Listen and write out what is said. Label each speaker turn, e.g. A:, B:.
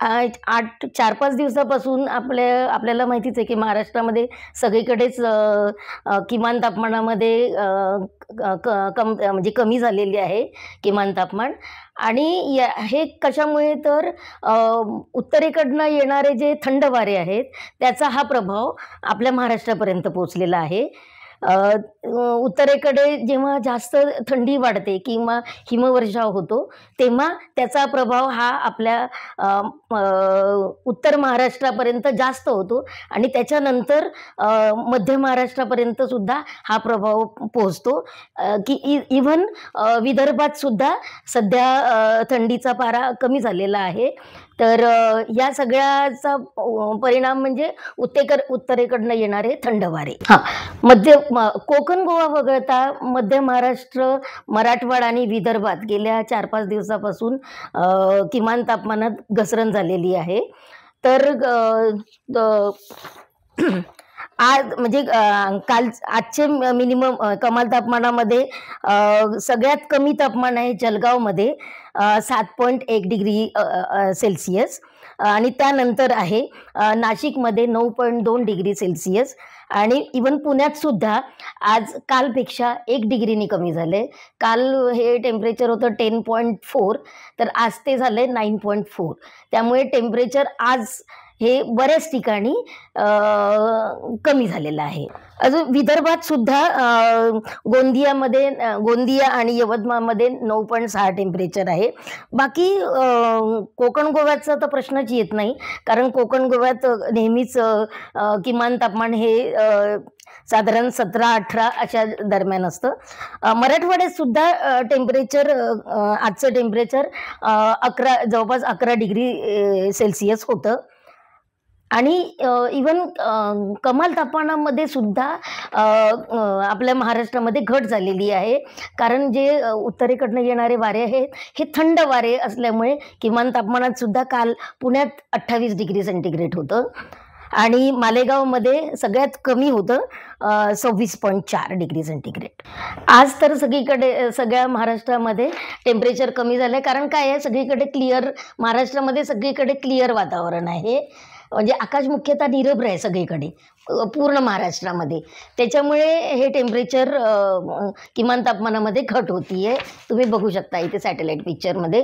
A: 8 4-5 दिवसापासून आपल्याला माहितीच आहे की महाराष्ट्रामध्ये सगळीकडेच किमान तापमानामध्ये म्हणजे कमी झालेली आहे किमान तापमान. आणि हे कशामुळे तर उत्तरेकडनं येणारे जे थंड वारे आहेत त्याचा हा प्रभाव आपल्या महाराष्ट्रापर्यंत पोहोचलेला आहे. उत्तरेकडे जेव्हा जास्त थंडी वाढते किंवा हिमवर्षाव होतो तेव्हा त्याचा प्रभाव हा आपल्या उत्तर महाराष्ट्रापर्यंत जास्त होतो आणि त्याच्यानंतर मध्य महाराष्ट्रापर्यंत सुद्धा हा प्रभाव पोहोचतो. की इव्हन विदर्भात सुद्धा सध्या थंडीचा पारा कमी झालेला आहे. तर या सगळ्याचा परिणाम म्हणजे उत्तरेकडनं येणारे थंड वारे. कोकण गोवा वगळता मध्य महाराष्ट्र, मराठवाडा आणि विदर्भात गेल्या 4-5 दिवसापासून किमान तापमानात घसरण झालेली आहे. तर आज म्हणजे आजचे मिनिमम कमाल तापमानामध्ये सगळ्यात कमी तापमान आहे जळगावमध्ये 7.1 डिग्री सेल्सिअस आणि त्यानंतर आहे नाशिकमध्ये 9.2 डिग्री सेल्सिअस आणि इवन पुण्यात सुद्धा आज कालपेक्षा 1 डिग्रीनी कमी झाले. काल हे टेम्परेचर होतं 10.4 तर आज ते झाले 9.4. त्यामुळे टेम्परेचर आज हे बऱ्याच ठिकाणी कमी झालेलं आहे. अजून विदर्भात सुद्धा गोंदिया आणि यवतमाळमध्ये 9.6 टेम्परेचर आहे. बाकी कोकण गोव्याचा तर प्रश्नच येत नाही कारण कोकण गोव्यात नेहमीच किमान तापमान हे साधारण 17-18 अशा दरम्यान असतं. मराठवाड्यात सुद्धा टेम्परेचर आजचं टेम्परेचर जवळपास 11 डिग्री सेल्सिअस होतं. आणि इवन कमाल तापमानामध्ये सुद्धा आपल्या महाराष्ट्रामध्ये घट झालेली आहे कारण जे उत्तरेकडनं येणारे वारे आहेत हे थंड वारे असल्यामुळे किमान तापमानात सुद्धा काल पुण्यात 28 डिग्री सेंटीग्रेड होतं आणि मालेगावमध्ये सगळ्यात कमी होतं 26.4 डिग्री सेंटीग्रेड. आज तर सगळ्या महाराष्ट्रामध्ये टेम्परेचर कमी झालं आहे कारण काय आहे सगळीकडे महाराष्ट्रामध्ये सगळीकडे क्लिअर वातावरण आहे. म्हणजे आकाश मुख्यतः निरभ्र आहे सगळीकडे पूर्ण महाराष्ट्रामध्ये. त्याच्यामुळे हे टेम्परेचर किमान तापमानामध्ये घट होतीये. तुम्ही बघू शकता इथे सॅटेलाइट पिक्चरमध्ये.